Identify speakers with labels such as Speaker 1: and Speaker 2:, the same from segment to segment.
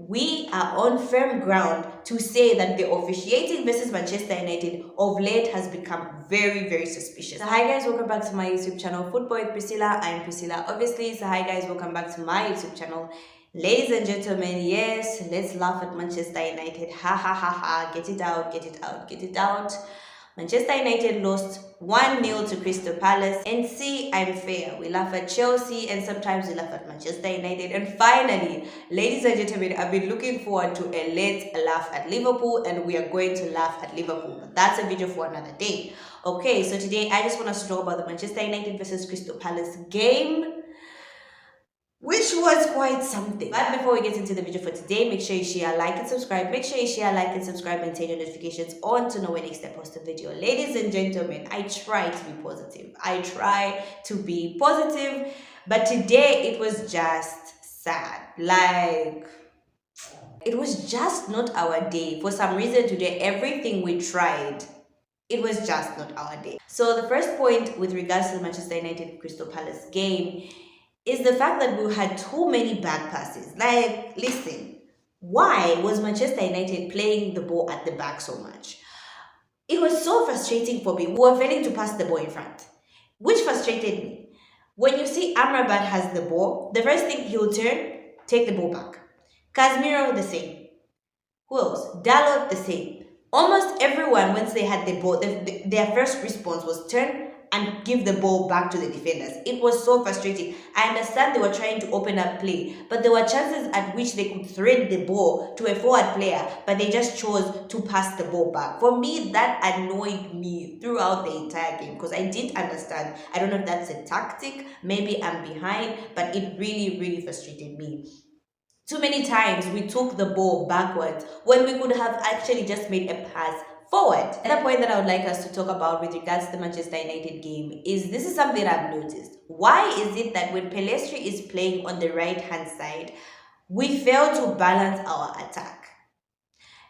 Speaker 1: we are on firm ground to say that the officiating versus Manchester United of late has become very, very suspicious. So hi guys, welcome back to my YouTube channel, Football with Priscilla. I'm Priscilla, obviously. So hi guys, welcome back to my YouTube channel. Ladies and gentlemen, yes, let's laugh at Manchester United. Ha ha ha ha, get it out, get it out, get it out. Manchester United lost 1-0 to Crystal Palace. And see, I'm fair. We laugh at Chelsea and sometimes we laugh at Manchester United. And finally, ladies and gentlemen, I've been looking forward to a late laugh at Liverpool, and we are going to laugh at Liverpool. But that's a video for another day. Okay, so today I just want us to talk about the Manchester United versus Crystal Palace game, which was quite something. But before we get into the video for today, make sure you share, like, and subscribe. Make sure you share, like, and subscribe, and turn your notifications on to know when next I post a video. Ladies and gentlemen, I try to be positive. I try to be positive, but today it was just sad. Like, it was just not our day. For some reason today, everything we tried, it was just not our day. So the first point with regards to the Manchester United Crystal Palace game is the fact that we had too many back passes. Like, listen, why was Manchester United playing the ball at the back so much? It was so frustrating for me. We were failing to pass the ball in front, which frustrated me. When you see Amrabat has the ball, the first thing he'll turn, take the ball back. Casemiro, the same. Who else? Dalot, the same. Almost everyone, once they had the ball, their first response was turn and give the ball back to the defenders. It was so frustrating. I understand they were trying to open up play, but there were chances at which they could thread the ball to a forward player, but they just chose to pass the ball back. For me, that annoyed me throughout the entire game because I didn't understand. I don't know if that's a tactic, maybe I'm behind, but it really, really frustrated me. Too many times we took the ball backwards when we could have actually just made a pass forward. Another point that I would like us to talk about with regards to the Manchester United game is this is something I've noticed. Why is it that when Pelestri is playing on the right hand side, we fail to balance our attack?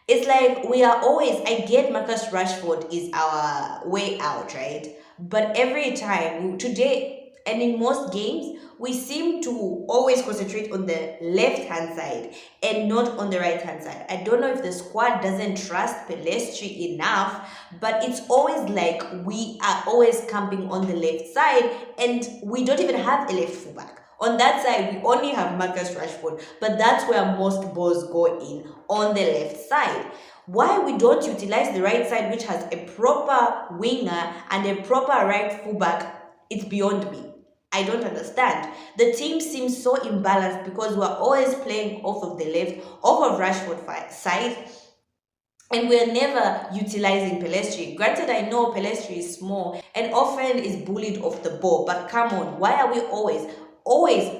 Speaker 1: It's like we are always, I get Marcus Rashford is our way out, right? But every time, today and in most games, we seem to always concentrate on the left-hand side and not on the right-hand side. I don't know if the squad doesn't trust Pelestri enough, but it's always like we are always camping on the left side and we don't even have a left fullback. On that side, we only have Marcus Rashford, but that's where most balls go in, on the left side. Why we don't utilize the right side, which has a proper winger and a proper right fullback, it's beyond me. I don't understand. The team seems so imbalanced because we're always playing off of the left, off of Rashford's side, and we're never utilizing Pelestri. Granted, I know Pelestri is small and often is bullied off the ball, but come on, why are we always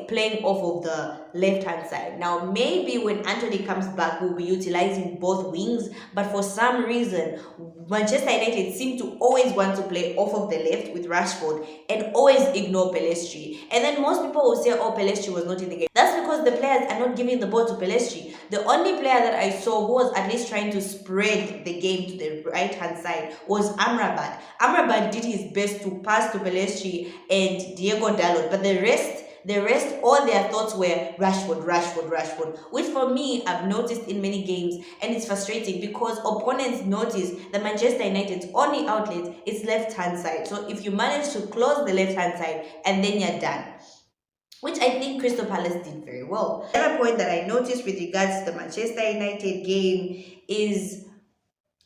Speaker 1: playing off of the left-hand side? Now, maybe when Anthony comes back, we'll be utilizing both wings, but for some reason, Manchester United seem to always want to play off of the left with Rashford and always ignore Pelestri. And then most people will say, oh, Pelestri was not in the game. That's because the players are not giving the ball to Pelestri. The only player that I saw who was at least trying to spread the game to the right-hand side was Amrabat. Amrabat did his best to pass to Pelestri and Diego Dalot, but the rest, all their thoughts were Rashford, Rashford, Rashford, which for me, I've noticed in many games, and it's frustrating because opponents notice that Manchester United's only outlet is left-hand side. So if you manage to close the left-hand side, and then you're done, which I think Crystal Palace did very well. The other point that I noticed with regards to the Manchester United game is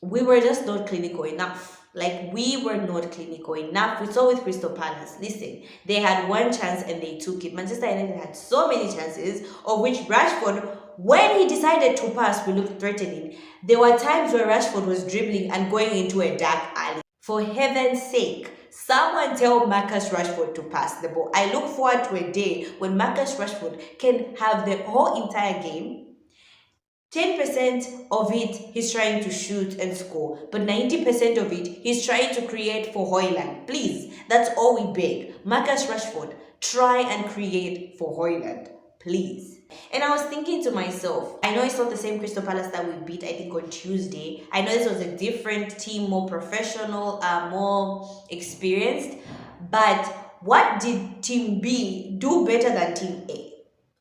Speaker 1: we were just not clinical enough. Like, we were not clinical enough. We saw with Crystal Palace, listen, they had one chance and they took it. Manchester United had so many chances, of which Rashford, when he decided to pass, we looked threatening. There were times where Rashford was dribbling and going into a dark alley. For heaven's sake, someone tell Marcus Rashford to pass the ball. I look forward to a day when Marcus Rashford can have the whole entire game. 10% of it, he's trying to shoot and score, but 90% of it, he's trying to create for Højlund. Please, that's all we beg. Marcus Rashford, try and create for Højlund, please. And I was thinking to myself, I know it's not the same Crystal Palace that we beat, I think, on Tuesday. I know this was a different team, more professional, more experienced, but what did Team B do better than Team A?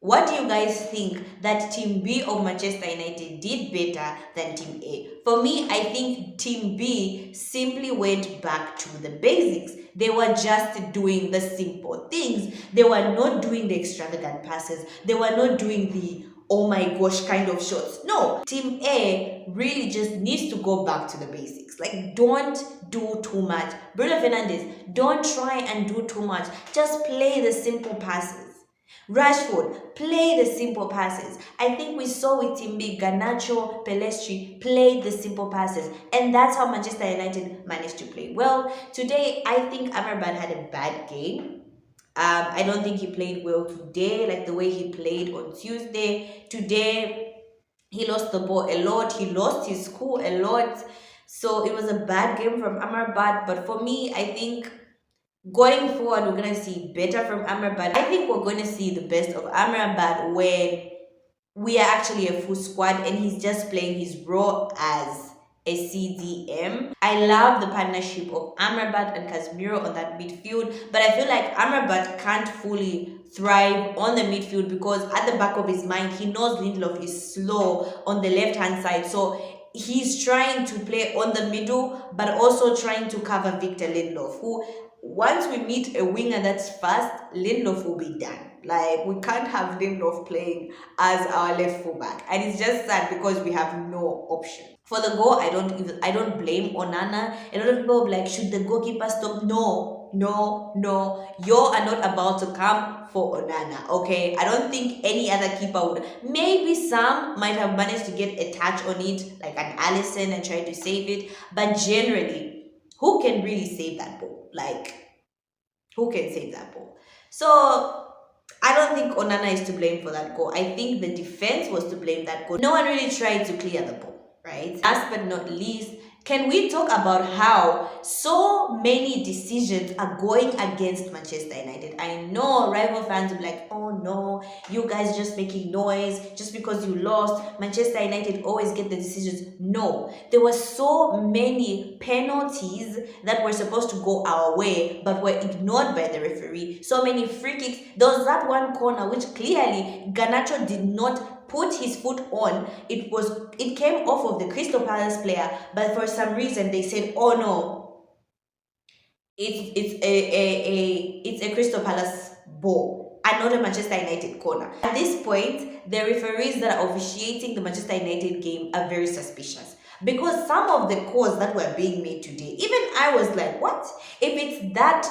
Speaker 1: What do you guys think that Team B of Manchester United did better than Team A? For me, I think Team B simply went back to the basics. They were just doing the simple things. They were not doing the extravagant passes. They were not doing the oh my gosh kind of shots. No, Team A really just needs to go back to the basics. Like, don't do too much. Bruno Fernandes, don't try and do too much. Just play the simple passes. Rashford, play the simple passes. I think we saw with Team B, Garnacho, Pelestri played the simple passes. And that's how Manchester United managed to play. Well, today I think Amrabat had a bad game. I don't think he played well today, like the way he played on Tuesday. Today, he lost the ball a lot. He lost his cool a lot. So it was a bad game from Amrabat. But for me, I think going forward, we're going to see better from Amrabat. I think we're going to see the best of Amrabat when we are actually a full squad and he's just playing his role as a CDM. I love the partnership of Amrabat and Casemiro on that midfield, but I feel like Amrabat can't fully thrive on the midfield because at the back of his mind, he knows Lindelof is slow on the left-hand side. So he's trying to play on the middle, but also trying to cover Victor Lindelof, who once we meet a winger that's fast, Lindelof will be done. Like, we can't have Lindelof playing as our left fullback, and it's just sad because we have no option. For the goal, I don't blame Onana. A lot of people are like, should the goalkeeper stop? No, no, no. You are not about to come for Onana, okay? I don't think any other keeper would. Maybe some might have managed to get a touch on it, like an Allison, and try to save it, but generally, who can really save that ball? Like, who can save that ball? So I don't think Onana is to blame for that goal. I think the defense was to blame that goal. No one really tried to clear the ball, right? Last but not least, can we talk about how so many decisions are going against Manchester United? I know rival fans will be like, oh no, you guys just making noise just because you lost. Manchester United always get the decisions. No, there were so many penalties that were supposed to go our way but were ignored by the referee. So many free kicks. There was that one corner which clearly Garnacho did not put his foot on. It came off of the Crystal Palace player, but for some reason they said, oh no, it's a Crystal Palace ball and not a Manchester United corner. At this point, the referees that are officiating the Manchester United game are very suspicious, because some of the calls that were being made today, even I was like, what? If it's that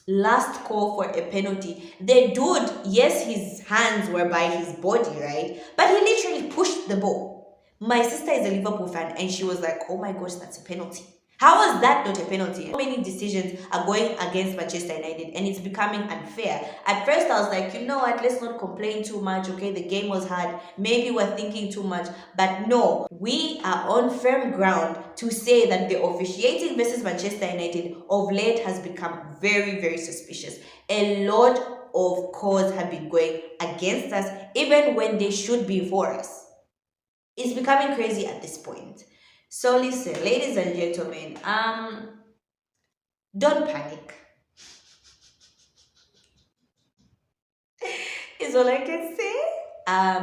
Speaker 1: last call for a penalty, the dude, yes, his hands were by his body, right? But he literally pushed the ball. My sister is a Liverpool fan and she was like, oh my gosh, that's a penalty. How is that not a penalty? So many decisions are going against Manchester United and it's becoming unfair. At first I was like, you know what, let's not complain too much, okay? The game was hard. Maybe we're thinking too much. But no, we are on firm ground to say that the officiating versus Manchester United of late has become very, very suspicious. A lot of calls have been going against us, even when they should be for us. It's becoming crazy at this point. So listen, ladies and gentlemen, don't panic. Is all I can say.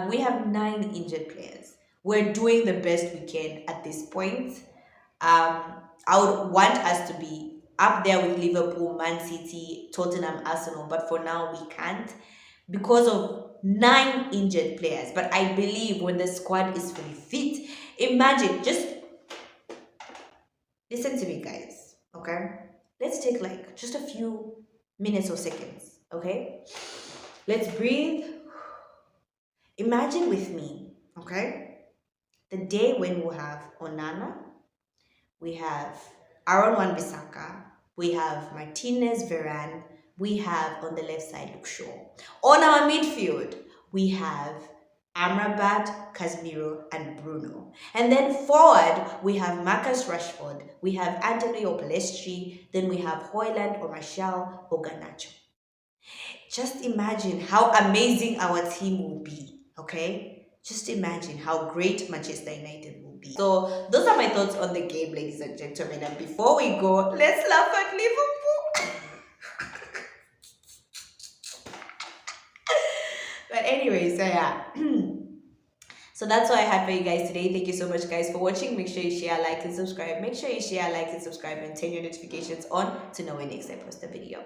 Speaker 1: We have 9 injured players. We're doing the best we can at this point. I would want us to be up there with Liverpool, Man City, Tottenham, Arsenal, but for now we can't because of 9 injured players. But I believe when the squad is fully fit, imagine, just listen to me, guys, okay? Let's take like just a few minutes or seconds, okay? Let's breathe. Imagine with me, okay? The day when we have Onana, we have Aaron Wan-Bissaka, we have Martinez, Varane, we have on the left side Luke Shaw. On our midfield, we have Amrabat, Casemiro, and Bruno. And then forward, we have Marcus Rashford, we have Anthony or Pelestri, then we have Højlund or Martial or Garnacho. Just imagine how amazing our team will be, okay? Just imagine how great Manchester United will be. So those are my thoughts on the game, ladies and gentlemen. And before we go, let's laugh at Liverpool. anyway, so yeah. So that's all I had for you guys today. Thank you so much, guys, for watching. Make sure you share, like, and subscribe. Make sure you share, like, and subscribe, and turn your notifications on to know when next I post a video.